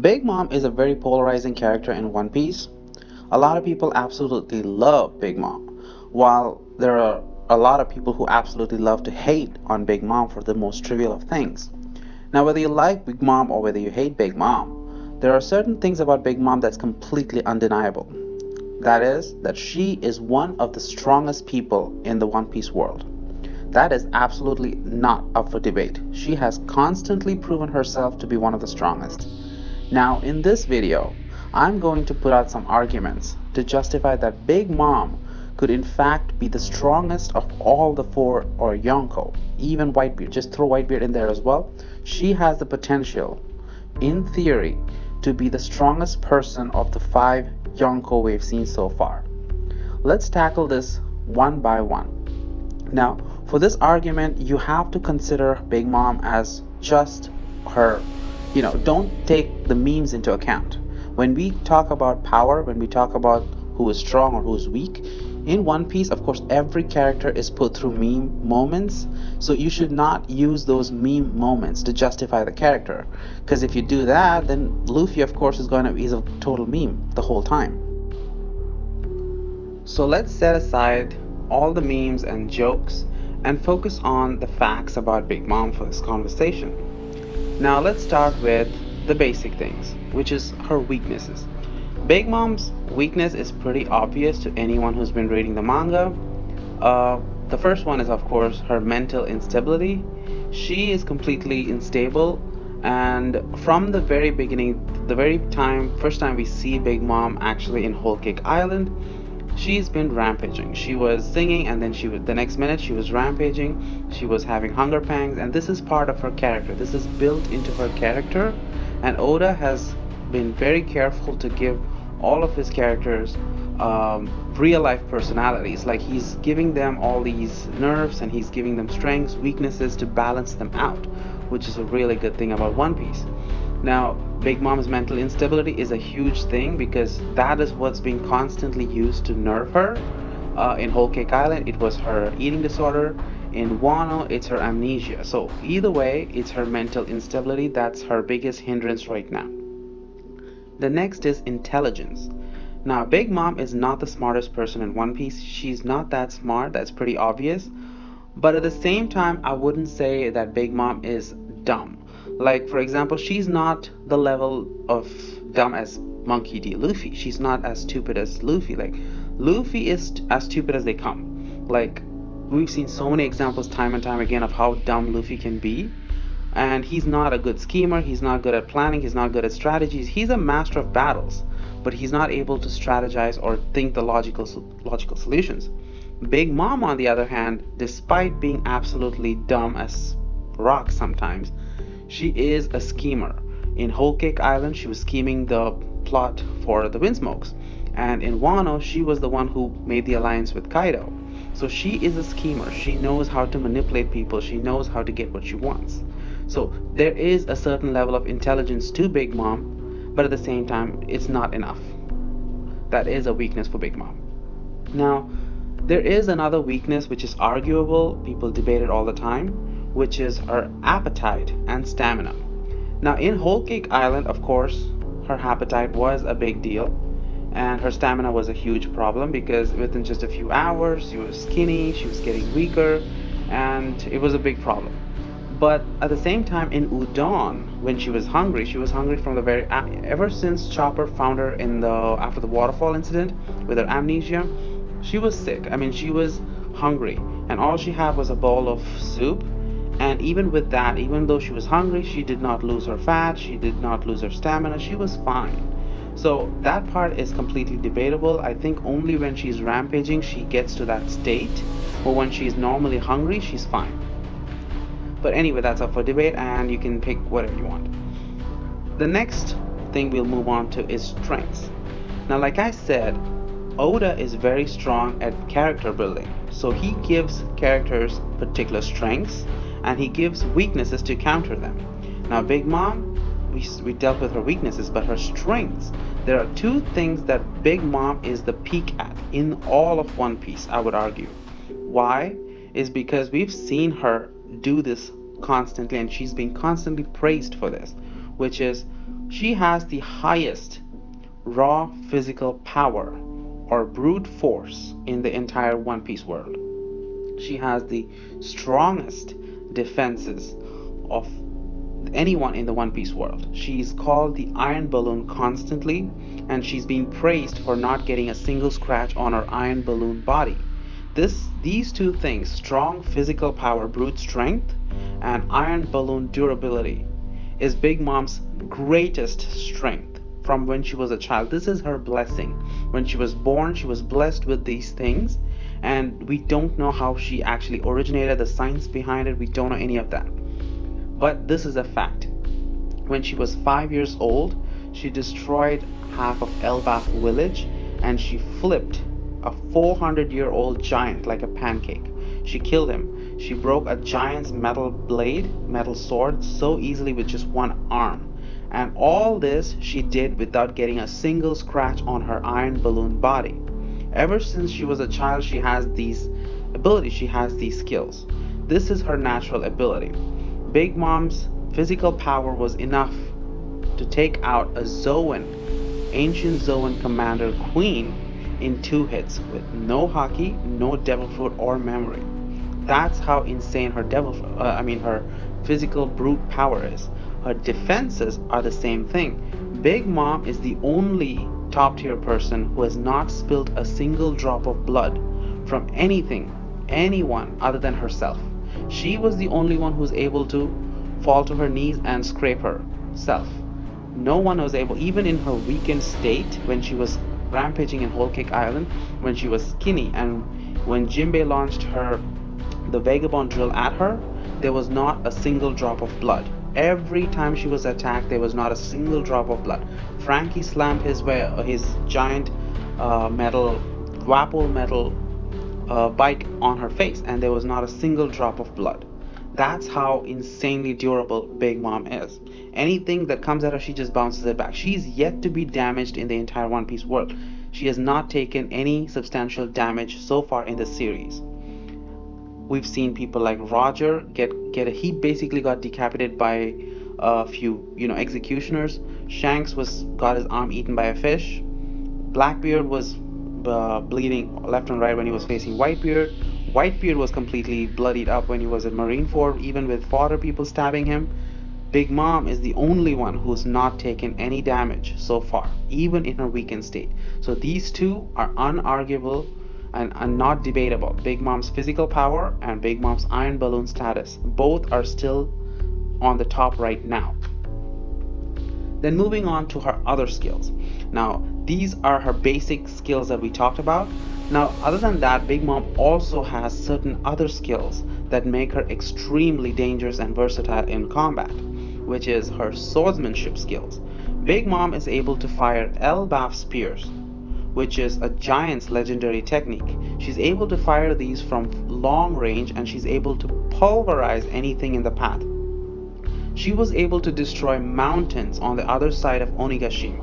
Big Mom is a very polarizing character in One Piece. A lot of people absolutely love Big Mom, while there are a lot of people who absolutely love to hate on Big Mom for the most trivial of things. Now, whether you like Big Mom or whether you hate Big Mom, there are certain things about Big Mom that's completely undeniable. That is, that she is one of the strongest people in the One Piece world. That is absolutely not up for debate. She has constantly proven herself to be one of the strongest. Now, in this video, I'm going to put out some arguments to justify that Big Mom could in fact be the strongest of all the four, or Yonko, even Whitebeard. Just throw Whitebeard in there as well. She has the potential, in theory, to be the strongest person of the five Yonko we've seen so far. Let's tackle this one by one. Now, for this argument, you have to consider Big Mom as just her. Don't take the memes into account. When we talk about power, when we talk about who is strong or who is weak, in One Piece, of course, every character is put through meme moments. So you should not use those meme moments to justify the character. Because if you do that, then Luffy, of course, is a total meme the whole time. So let's set aside all the memes and jokes and focus on the facts about Big Mom for this conversation. Now let's start with the basic things, which is her weaknesses. Big Mom's weakness is pretty obvious to anyone who's been reading the manga. The first one is, of course, her mental instability. She is completely unstable, and from the very beginning, first time we see Big Mom actually in Whole Cake Island, she's been rampaging. She was singing, and then the next minute she was rampaging. She was having hunger pangs, and this is part of her character. This is built into her character, and Oda has been very careful to give all of his characters real life personalities. Like, he's giving them all these nerfs, and he's giving them strengths, weaknesses to balance them out, which is a really good thing about One Piece. Now, Big Mom's mental instability is a huge thing because that is what's being constantly used to nerf her. In Whole Cake Island, it was her eating disorder. In Wano, it's her amnesia. So either way, it's her mental instability that's her biggest hindrance right now. The next is intelligence. Now, Big Mom is not the smartest person in One Piece. She's not that smart, that's pretty obvious. But at the same time, I wouldn't say that Big Mom is dumb. Like, for example, she's not the level of dumb as Monkey D. Luffy. She's not as stupid as Luffy. Like, Luffy is as stupid as they come. Like, we've seen so many examples time and time again of how dumb Luffy can be. And he's not a good schemer, he's not good at planning, he's not good at strategies. He's a master of battles, but he's not able to strategize or think the logical solutions. Big Mom, on the other hand, despite being absolutely dumb as rocks sometimes, she is a schemer. In Whole Cake Island, she was scheming the plot for the Windsmokes, and in Wano, she was the one who made the alliance with Kaido. So she is a schemer. She knows how to manipulate people. She knows how to get what she wants. So there is a certain level of intelligence to Big Mom, but at the same time, it's not enough. That is a weakness for Big Mom. Now, there is another weakness which is arguable, people debate it all the time, which is her appetite and stamina. Now, in Whole Cake Island, of course, her appetite was a big deal, and her stamina was a huge problem because within just a few hours, she was skinny, she was getting weaker, and it was a big problem. But at the same time, in Udon, when she was hungry from the ever since Chopper found her after the waterfall incident with her amnesia. She was sick. I mean, she was hungry, and all she had was a bowl of soup. And even with that, even though she was hungry, she did not lose her fat, she did not lose her stamina, she was fine. So that part is completely debatable. I think only when she's rampaging she gets to that state, but when she's normally hungry, she's fine. But anyway, that's up for debate, and you can pick whatever you want. The next thing we'll move on to is strengths. Now, like I said, Oda is very strong at character building. So he gives characters particular strengths, and he gives weaknesses to counter them. Now, Big Mom, we dealt with her weaknesses, but her strengths. There are two things that Big Mom is the peak at in all of One Piece, I would argue. Why? Is because we've seen her do this constantly, and she's been constantly praised for this. which is she has the highest raw physical power or brute force in the entire One Piece world. She has the strongest defenses of anyone in the One Piece world. She's called the Iron Balloon constantly, and she's being praised for not getting a single scratch on her Iron Balloon body. These two things, strong physical power, brute strength, and Iron Balloon durability, is Big Mom's greatest strength from when she was a child. This is her blessing. When she was born, she was blessed with these things, and we don't know how she actually originated, the science behind it. We don't know any of that. But this is a fact. When she was 5 years old, she destroyed half of Elbaf village, and she flipped a 400-year-old giant like a pancake. She killed him. She broke a giant's metal sword so easily with just one arm. And all this she did without getting a single scratch on her Iron Balloon body. Ever since she was a child, she has these abilities, she has these skills. This is her natural ability. Big Mom's physical power was enough to take out a ancient Zoan commander queen in 2 hits with no haki, no devil fruit or memory. That's how insane her physical brute power is. Her defenses are the same thing. Big Mom is the only top tier person who has not spilled a single drop of blood from anyone other than herself. She was the only one who's able to fall to her knees and scrape herself. No one was able, even in her weakened state, when she was rampaging in Whole Cake Island, when she was skinny, and when Jinbei launched the Vagabond drill at her, there was not a single drop of blood. Every time she was attacked, there was not a single drop of blood. Frankie slammed his giant Wapple metal bite on her face, and there was not a single drop of blood. That's how insanely durable Big Mom is. Anything that comes at her, she just bounces it back. She's yet to be damaged in the entire One Piece world. She has not taken any substantial damage so far in the series. We've seen people like Roger he basically got decapitated by a few executioners. Shanks got his arm eaten by a fish. Blackbeard was bleeding left and right when he was facing Whitebeard. Whitebeard was completely bloodied up when he was at Marineford, even with fodder people stabbing him. Big Mom is the only one who's not taken any damage so far, even in her weakened state. So these two are unarguable and not debatable. Big Mom's physical power and Big Mom's Iron Balloon status, both are still on the top right now. Then moving on to her other skills. Now, these are her basic skills that we talked about. Now, other than that, Big Mom also has certain other skills that make her extremely dangerous and versatile in combat, which is her swordsmanship skills. Big Mom is able to fire Elbaf spears, which is a giant's legendary technique. She's able to fire these from long range, and she's able to pulverize anything in the path. She was able to destroy mountains on the other side of Onigashima.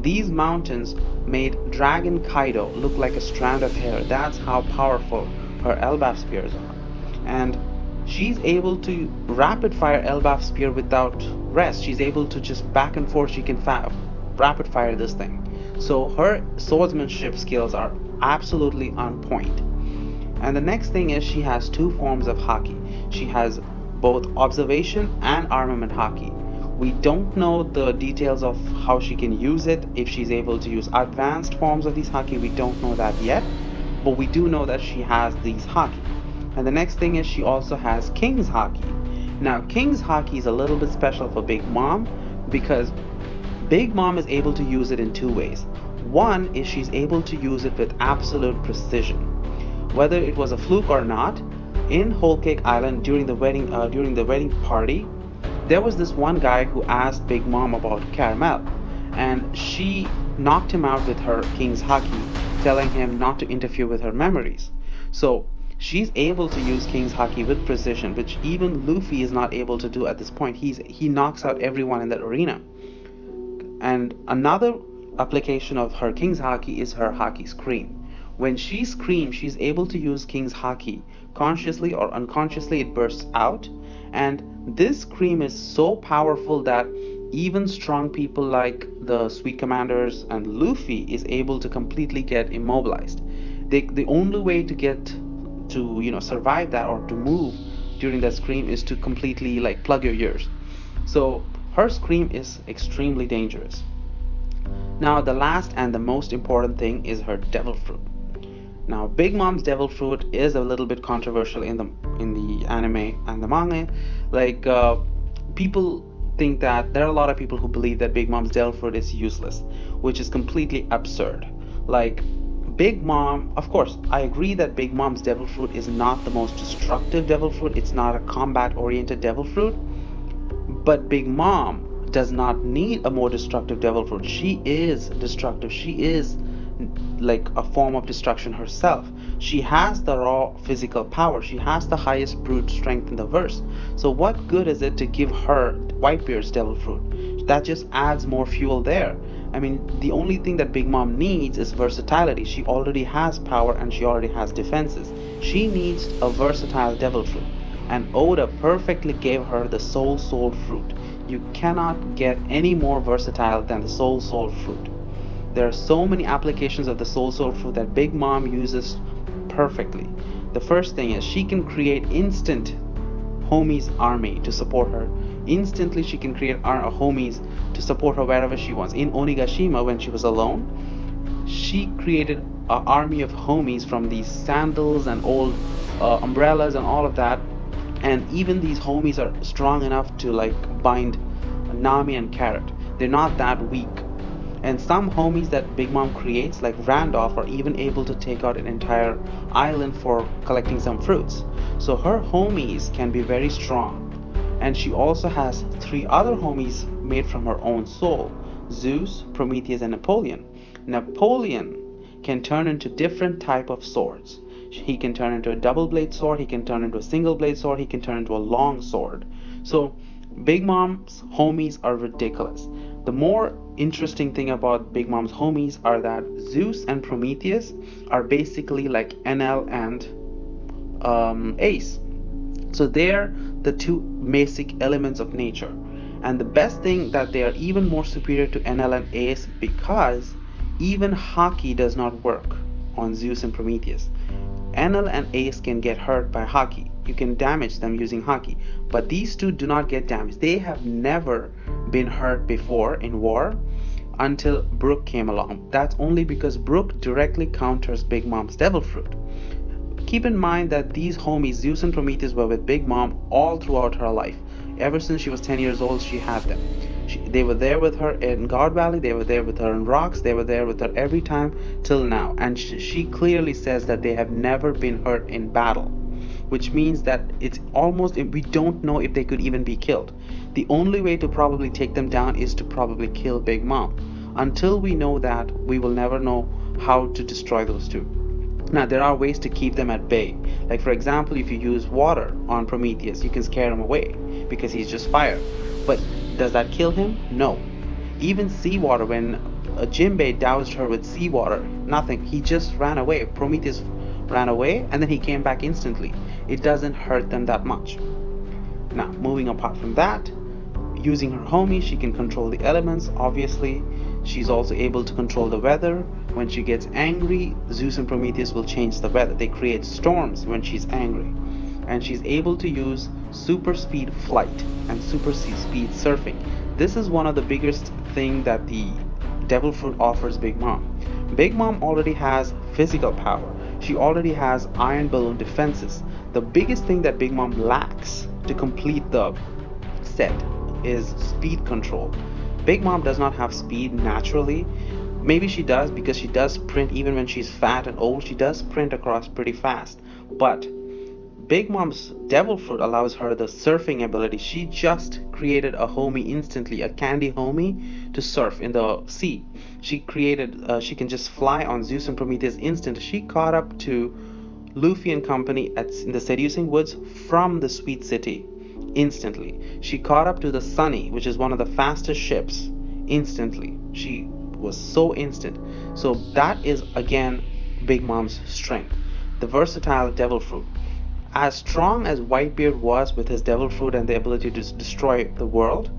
These mountains made Dragon Kaido look like a strand of hair. That's how powerful her Elbaf spears are. And she's able to rapid fire Elbaf spear without rest. She's able to just back and forth. She can rapid fire this thing. So her swordsmanship skills are absolutely on point. And the next thing is she has two forms of haki. She has both observation and armament haki. We don't know the details of how she can use it. If she's able to use advanced forms of these haki, we don't know that yet. But we do know that she has these haki. And the next thing is she also has King's haki. Now, King's haki is a little bit special for Big Mom because Big Mom is able to use it in two ways. One is she's able to use it with absolute precision. Whether it was a fluke or not, in Whole Cake Island during the wedding party, there was this one guy who asked Big Mom about Caramel, and she knocked him out with her King's haki, telling him not to interfere with her memories. So she's able to use King's haki with precision, which even Luffy is not able to do at this point. He knocks out everyone in that arena. And another application of her King's haki is her haki scream. When she screams, she's able to use King's haki. Consciously or unconsciously, it bursts out, and this scream is so powerful that Even strong people like the Sweet Commanders and Luffy is able to completely get immobilized. The only way to get to survive that or to move during that scream is to completely like plug your ears. So her scream is extremely dangerous. Now the last and the most important thing is her devil fruit. Now Big Mom's devil fruit is a little bit controversial in the anime and the manga. Like people think that there are a lot of people who believe that Big Mom's devil fruit is useless, which is completely absurd. Like Big Mom, of course, I agree that Big Mom's devil fruit is not the most destructive devil fruit. It's not a combat oriented devil fruit, but Big Mom does not need a more destructive devil fruit. She is destructive. She is like a form of destruction herself. She has the raw physical power. She has the highest brute strength in the verse. So what good is it to give her Whitebeard's devil fruit? That just adds more fuel there. I mean, the only thing that Big Mom needs is versatility. She already has power and she already has defenses. She needs a versatile devil fruit. And Oda perfectly gave her the Soul fruit. You cannot get any more versatile than the Soul fruit. There are so many applications of the Soul fruit that Big Mom uses perfectly. The first thing is she can create instant homies army to support her. Instantly she can create homies to support her wherever she wants. In Onigashima, when she was alone, she created an army of homies from these sandals and old umbrellas and all of that. And even these homies are strong enough to like bind Nami and Carrot. They're not that weak. And some homies that Big Mom creates, like Randolph, are even able to take out an entire island for collecting some fruits. So her homies can be very strong. And she also has 3 other homies made from her own soul: Zeus, Prometheus, and Napoleon. Napoleon can turn into different type of swords. He can turn into a double blade sword, he can turn into a single blade sword, he can turn into a long sword. So Big Mom's homies are ridiculous. The more interesting thing about Big Mom's homies are that Zeus and Prometheus are basically like Enel and Ace. So they're the 2 basic elements of nature. And the best thing that they are even more superior to Enel and Ace because even Haki does not work on Zeus and Prometheus. Enel and Ace can get hurt by Haki. You can damage them using Haki. But these 2 do not get damaged. They have never been hurt before in war until Brook came along. That's only because Brook directly counters Big Mom's devil fruit. Keep in mind that these homies, Zeus and Prometheus, were with Big Mom all throughout her life. Ever since she was 10 years old, she had them. They were there with her in God Valley, they were there with her in Rocks, they were there with her every time till now. And she clearly says that they have never been hurt in battle, which means that it's almost, we don't know if they could even be killed. The only way to probably take them down is to probably kill Big Mom. Until we know that, we will never know how to destroy those 2. Now there are ways to keep them at bay. Like for example, if you use water on Prometheus, you can scare him away because he's just fire. But does that kill him? No. Even seawater, when Jinbei doused her with seawater, nothing. He just ran away. Prometheus ran away and then he came back instantly. It doesn't hurt them that much. Now moving apart from that, using her homie, she can control the elements, obviously. She's also able to control the weather. When she gets angry, Zeus and Prometheus will change the weather. They create storms when she's angry. And she's able to use super speed flight and super speed surfing. This is one of the biggest thing that the devil fruit offers Big Mom. Big Mom already has physical power. She already has iron balloon defenses. The biggest thing that Big Mom lacks to complete the set is speed control. Big Mom does not have speed naturally. Maybe she does because she does sprint even when she's fat and old. She does sprint across pretty fast. But Big Mom's devil fruit allows her the surfing ability. She just created a homie instantly, a candy homie to surf in the sea. She can just fly on Zeus and Prometheus instant. She caught up to Luffy and company in the Seducing Woods from the Sweet City instantly. She caught up to the Sunny, which is one of the fastest ships, instantly. She was so instant. So that is again Big Mom's strength, the versatile devil fruit. As strong as Whitebeard was with his devil fruit and the ability to destroy the world,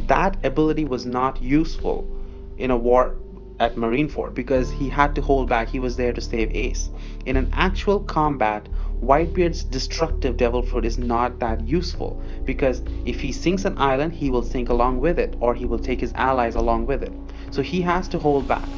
That ability was not useful in a war at Marineford because he had to hold back. He was there to save Ace. In an actual combat, Whitebeard's destructive devil fruit is not that useful because if he sinks an island, he will sink along with it, or he will take his allies along with it. So he has to hold back.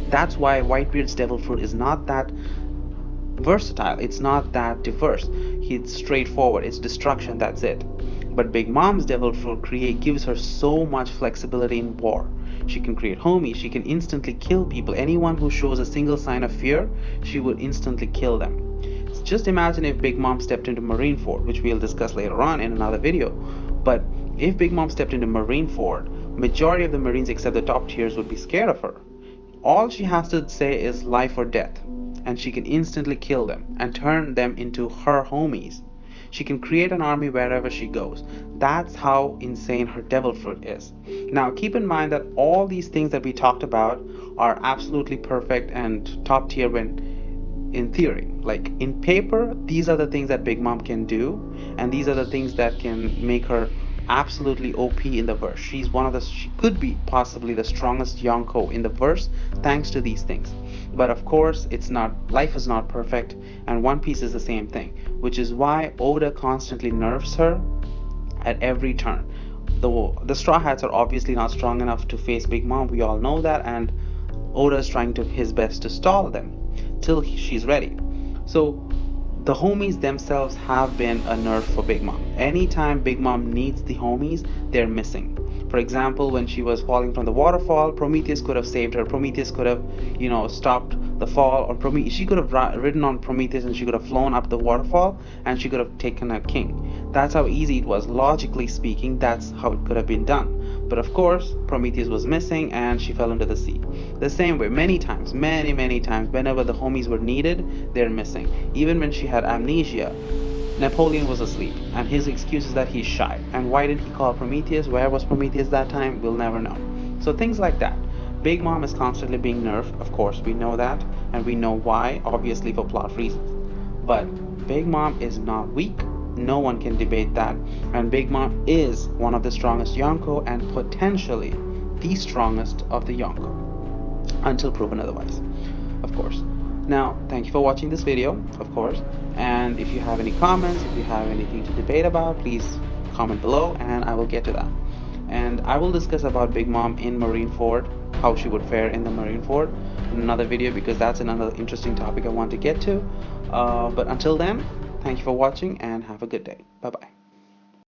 That's why Whitebeard's devil fruit is not that versatile. It's not that diverse. It's straightforward. It's destruction. That's it. But Big Mom's devil fruit create gives her so much flexibility in war. She can create homies. She can instantly kill people. Anyone who shows a single sign of fear, she would instantly kill them. Just imagine if Big Mom stepped into Marineford, which we'll discuss later on in another video. But if Big Mom stepped into Marineford, majority of the Marines except the top tiers would be scared of her. All she has to say is life or death, and she can instantly kill them and turn them into her homies. She can create an army wherever she goes. That's how insane her devil fruit is. Now keep in mind that all these things that we talked about are absolutely perfect and top tier when in theory. Like in paper, these are the things that Big Mom can do, and these are the things that can make her absolutely OP in the verse. She could be possibly the strongest Yonko in the verse thanks to these things. But of course, it's not, life is not perfect, and One Piece is the same thing, which is why Oda constantly nerfs her at every turn. The Straw Hats are obviously not strong enough to face Big Mom, we all know that, and Oda is trying his best to stall them till she's ready. So the homies themselves have been a nerf for Big Mom. Anytime Big Mom needs the homies, they're missing. For example, when she was falling from the waterfall, Prometheus could have saved her. Prometheus could have, stopped the fall. Or she could have ridden on Prometheus and she could have flown up the waterfall and she could have taken a king. That's how easy it was. Logically speaking, that's how it could have been done. But of course, Prometheus was missing and she fell into the sea. The same way, many times, many times, whenever the homies were needed, they're missing. Even when she had amnesia, Napoleon was asleep, and his excuse is that he's shy. And why didn't he call Prometheus? Where was Prometheus that time? We'll never know. So things like that. Big Mom is constantly being nerfed, of course, we know that, and we know why, obviously for plot reasons. But Big Mom is not weak. No one can debate that, and Big Mom is one of the strongest Yonko and potentially the strongest of the Yonko, until proven otherwise, of course. Now, thank you for watching this video, of course, and if you have any comments, if you have anything to debate about, please comment below and I will get to that. And I will discuss about Big Mom in Marineford, how she would fare in the Marineford in another video, because that's another interesting topic I want to get to. But until then, thank you for watching and have a good day. Bye bye.